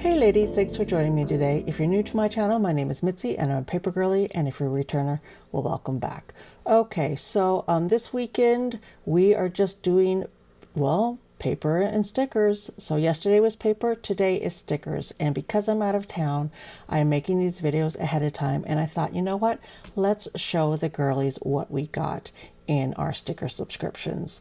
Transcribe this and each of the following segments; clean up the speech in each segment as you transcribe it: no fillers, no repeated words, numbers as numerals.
Hey ladies, thanks for joining me today. If you're new to my channel, my name is Mitzi and I'm a paper girlie, and if you're a returner, well, welcome back. Okay, so this weekend we are just doing, well, paper and stickers. So yesterday was paper, today is stickers, and because I'm out of town, I'm making these videos ahead of time, and I thought, you know what, let's show the girlies what we got in our sticker subscriptions.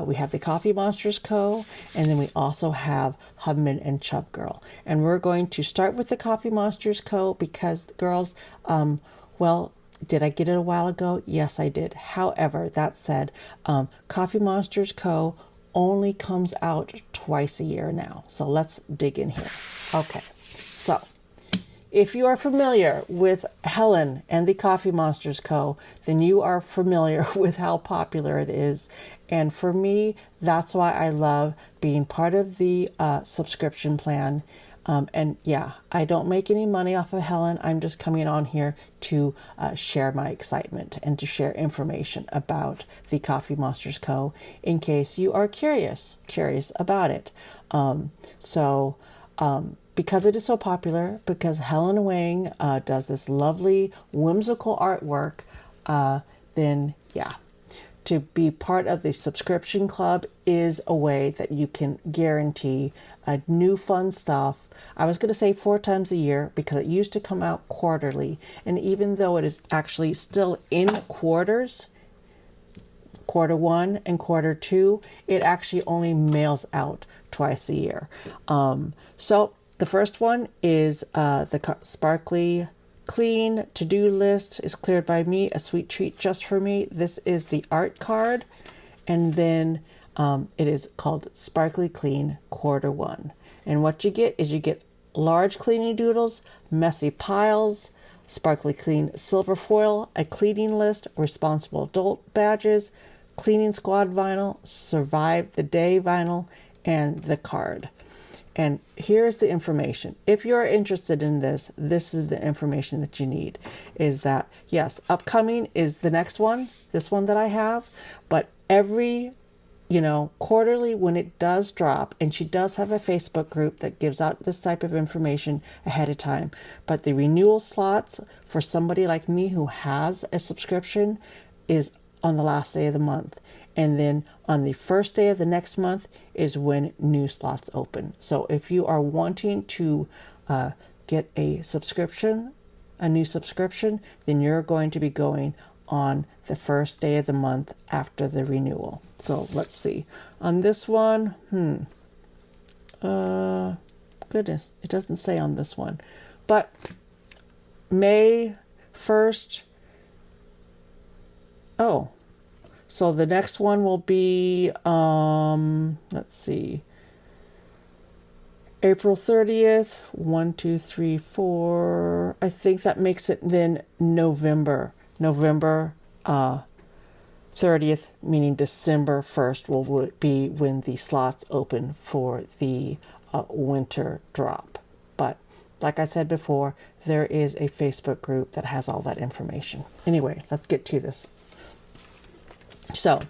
We have the Coffee Monsters Co. and then we also have Hubman and Chubgirl. And we're going to start with the Coffee Monsters Co. because girls, well, did I get it a while ago? Yes, I did. However, that said, Coffee Monsters Co. only comes out twice a year now. So let's dig in here. Okay, so if you are familiar with Helen and the Coffee Monsters Co., then you are familiar with how popular it is. And for me, that's why I love being part of the subscription plan. And yeah, I don't make any money off of Helen. I'm just coming on here to share my excitement and to share information about the Coffee Monsters Co. in case you are curious about it. Because it is so popular, because Helen Wang does this lovely, whimsical artwork, then yeah, to be part of the subscription club is a way that you can guarantee new fun stuff. I was going to say 4 times a year because it used to come out quarterly, and even though it is actually still in quarters, quarter 1 and quarter 2, it actually only mails out twice a year. So the first one is the Sparkly Clean to-do list is cleared by me, a sweet treat just for me. This is the art card, and then it is called Sparkly Clean Quarter 1. And what you get is you get large cleaning doodles, messy piles, Sparkly Clean silver foil, a cleaning list, responsible adult badges, cleaning squad vinyl, survive the day vinyl, and the card. And here's the information. If you're interested in this, this is the information that you need. Is that, yes, upcoming is the next one, this one that I have, but every, quarterly when it does drop, and she does have a Facebook group that gives out this type of information ahead of time, but the renewal slots for somebody like me who has a subscription is on the last day of the month. And then on the first day of the next month is when new slots open. So if you are wanting to get a subscription, a new subscription, then you're going to be going on the first day of the month after the renewal. So let's see. On this one, goodness, it doesn't say on this one. But May 1st, so the next one will be, let's see, April 30th, 1, 2, 3, 4. I think that makes it then November 30th, meaning December 1st will be when the slots open for the winter drop. But like I said before, there is a Facebook group that has all that information. Anyway, let's get to this. So,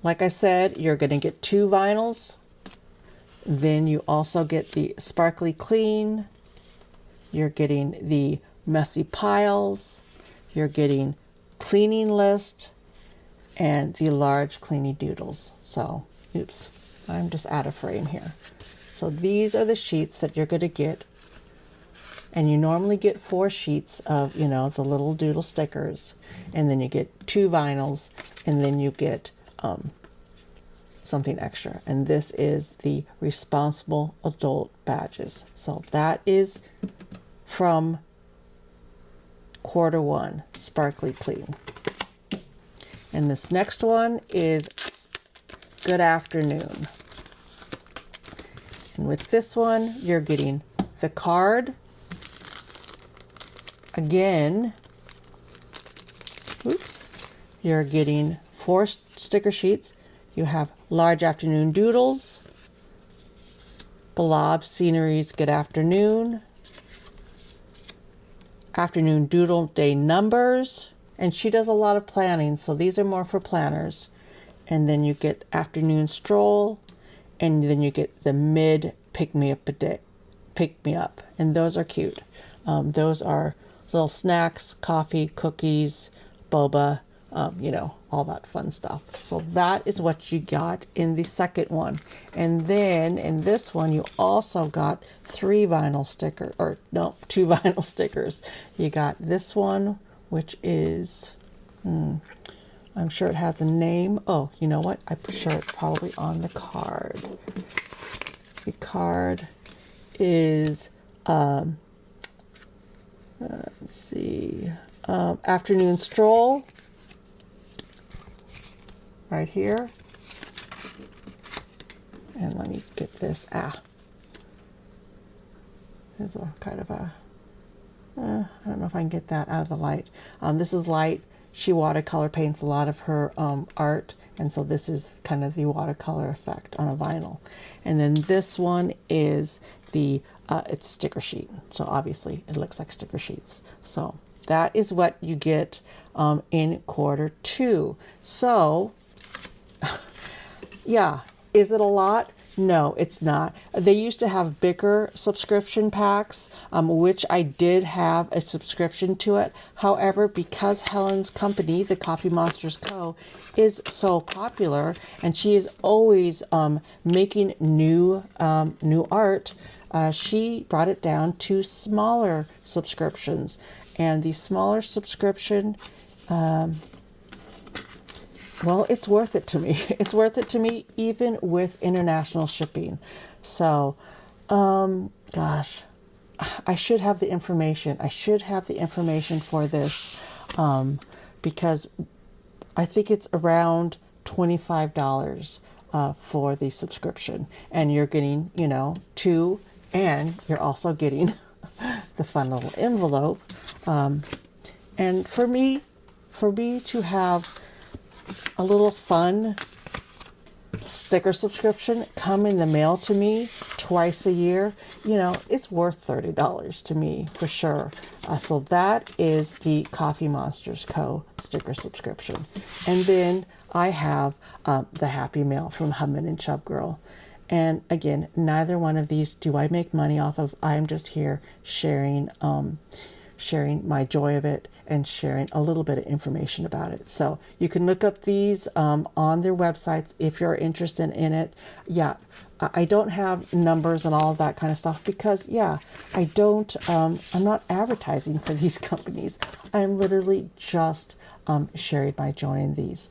like I said, you're going to get 2 vinyls. Then you also get the Sparkly Clean. You're getting the Messy Piles. You're getting Cleaning List and the large cleaning doodles. So, oops, I'm just out of frame here. So these are the sheets that you're going to get. And you normally get 4 sheets of, the little doodle stickers. And then you get 2 vinyls. And then you get something extra. And this is the responsible adult badges. So that is from quarter 1, Sparkly Clean. And this next one is Good Afternoon. And with this one, you're getting the card. Again, you're getting 4 sticker sheets. You have large afternoon doodles, blob sceneries, good afternoon, afternoon doodle day numbers, and she does a lot of planning, so these are more for planners. And then you get afternoon stroll, and then you get the mid pick me up a day, pick me up, and those are cute. Those are little snacks, coffee, cookies, boba, you know, all that fun stuff. So that is what you got in the second one. And then in this one, you also got 3 vinyl stickers, or no, 2 vinyl stickers. You got this one, which is, I'm sure it has a name. Oh, you know what? I'm sure it's probably on the card. The card is, let's see, afternoon stroll, right here. And let me get this. There's a kind of a, I don't know if I can get that out of the light. This is light. She watercolor paints a lot of her art, and so this is kind of the watercolor effect on a vinyl. And then this one is the, it's sticker sheet. So obviously it looks like sticker sheets. So that is what you get in quarter 2. So yeah, is it a lot? No, it's not. They used to have bigger subscription packs, which I did have a subscription to it. However, because Helen's company, the Coffee Monsters Co., is so popular, and she is always making new art, she brought it down to smaller subscriptions. And the smaller subscription, well, it's worth it to me. It's worth it to me even with international shipping. So, gosh, I should have the information. I should have the information for this, because I think it's around $25 for the subscription. And you're getting, you know, 2, and you're also getting the fun little envelope. And for me to have a little fun sticker subscription come in the mail to me twice a year, you know, it's worth $30 to me for sure. So that is the Coffee Monsters Co. sticker subscription. And then I have the Happy Mail from Hubman and Chubgirl. And again, neither one of these do I make money off of. I'm just here sharing my joy of it and sharing a little bit of information about it. So you can look up these on their websites if you're interested in it. Yeah, I don't have numbers and all of that kind of stuff because, yeah, I'm not advertising for these companies. I'm literally just sharing my joy in these.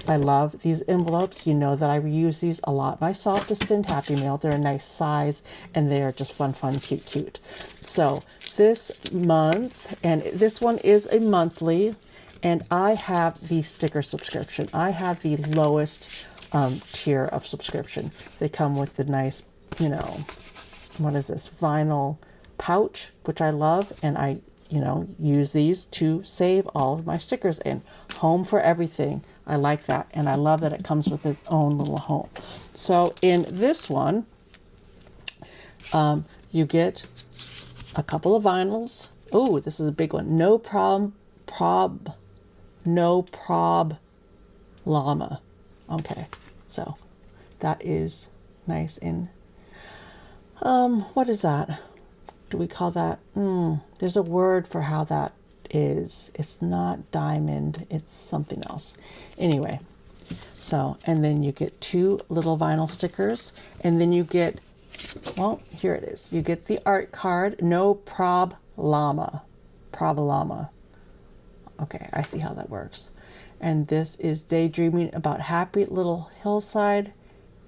I love these envelopes. You know that I reuse these a lot myself to send Happy Mail. They're a nice size and they're just fun, cute. So this month, and this one is a monthly, and I have the sticker subscription. I have the lowest tier of subscription. They come with the nice, you know, what is this, vinyl pouch, which I love, and I, you know, use these to save all of my stickers in. Home for everything. I like that, and I love that it comes with its own little home. So in this one, you get a couple of vinyls. Oh, this is a big one. No prob llama. Okay, so that is nice. And what is that? Do we call that? There's a word for how that is. It's not diamond. It's something else. Anyway, so, and then you get 2 little vinyl stickers, and then you get, well, here it is. You get the art card. No prob llama. Okay, I see how that works. And this is daydreaming about happy little hillside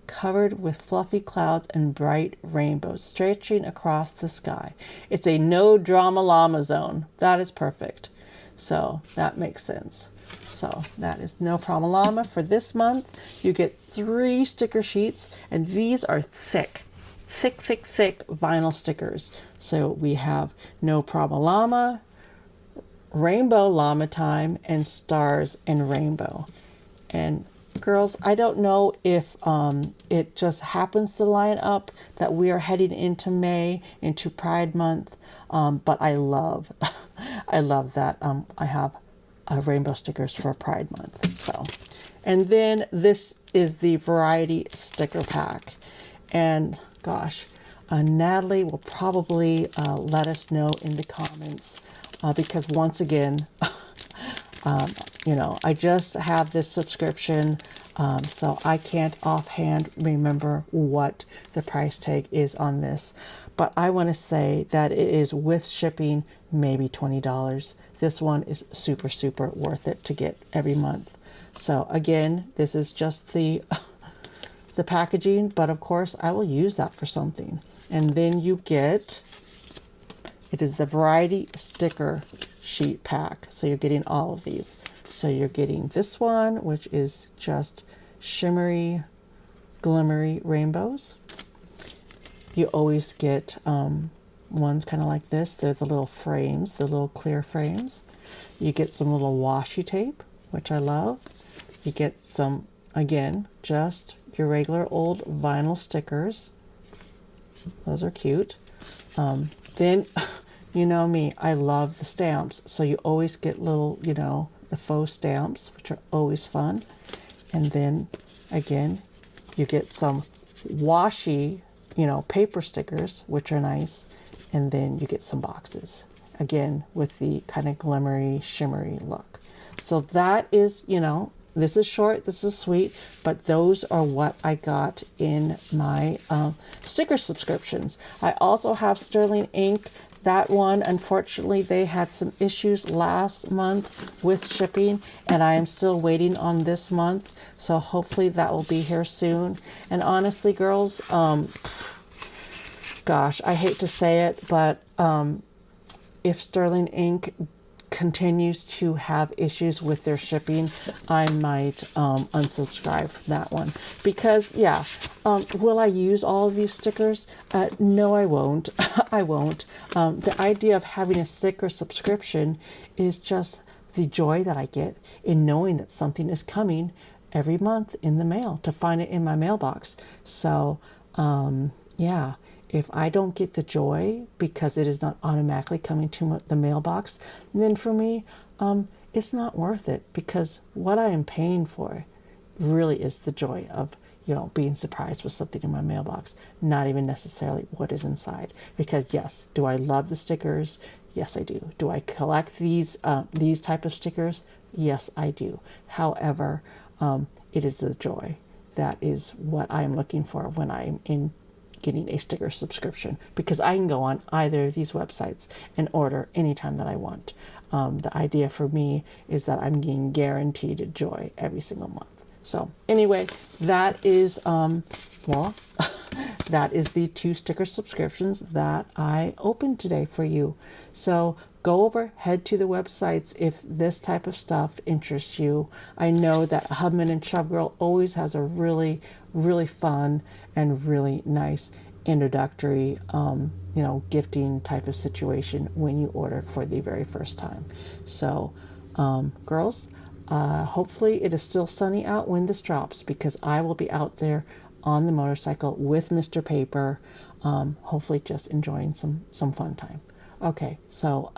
covered with fluffy clouds and bright rainbows stretching across the sky. It's a no drama llama zone. That is perfect. So that makes sense. So that is no problem llama for this month. You get 3 sticker sheets, and these are thick vinyl stickers. So we have no problem llama, rainbow llama time, and stars and rainbow. And girls, I don't know if it just happens to line up that we are heading into May, into Pride Month, but I love that I have rainbow stickers for Pride Month. So, and then this is the variety sticker pack, and gosh, Natalie will probably let us know in the comments because once again, I just have this subscription, so I can't offhand remember what the price tag is on this. But I want to say that it is with shipping, maybe $20. This one is super, super worth it to get every month. So again, this is just the the packaging, but of course I will use that for something. And then you get, it is the variety sticker sheet pack. So you're getting all of these. So you're getting this one, which is just shimmery, glimmery rainbows. You always get ones kind of like this. They're the little frames, the little clear frames. You get some little washi tape, which I love. You get some, again, just your regular old vinyl stickers. Those are cute. Then, you know me, I love the stamps. So you always get little, the faux stamps, which are always fun. And then, again, you get some washi, paper stickers, which are nice. And then you get some boxes, again, with the kind of glimmery, shimmery look. So that is, this is short, this is sweet, but those are what I got in my sticker subscriptions. I also have Sterling Ink. That one, unfortunately, they had some issues last month with shipping, and I am still waiting on this month. So hopefully that will be here soon. And honestly, girls, gosh, I hate to say it, but if Sterling Ink continues to have issues with their shipping, I might unsubscribe from that one. Because, will I use all of these stickers? No, I won't. I won't. The idea of having a sticker subscription is just the joy that I get in knowing that something is coming every month in the mail, to find it in my mailbox. So, if I don't get the joy because it is not automatically coming to the mailbox, then for me, it's not worth it, because what I am paying for really is the joy of, being surprised with something in my mailbox, not even necessarily what is inside. Because yes, do I love the stickers? Yes, I do. Do I collect these type of stickers? Yes, I do. However, it is the joy that is what I am looking for when I'm in getting a sticker subscription, because I can go on either of these websites and order anytime that I want. The idea for me is that I'm getting guaranteed joy every single month. So anyway, that is that is the 2 sticker subscriptions that I opened today for you. So go over, head to the websites if this type of stuff interests you. I know that Hubman and Chubgirl always has a really, really fun and really nice introductory, gifting type of situation when you order for the very first time. So, girls, hopefully it is still sunny out when this drops, because I will be out there on the motorcycle with Mr. Paper, hopefully just enjoying some fun time. Okay, so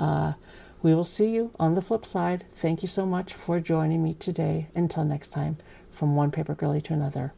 we will see you on the flip side. Thank you so much for joining me today. Until next time, from one paper girlie to another.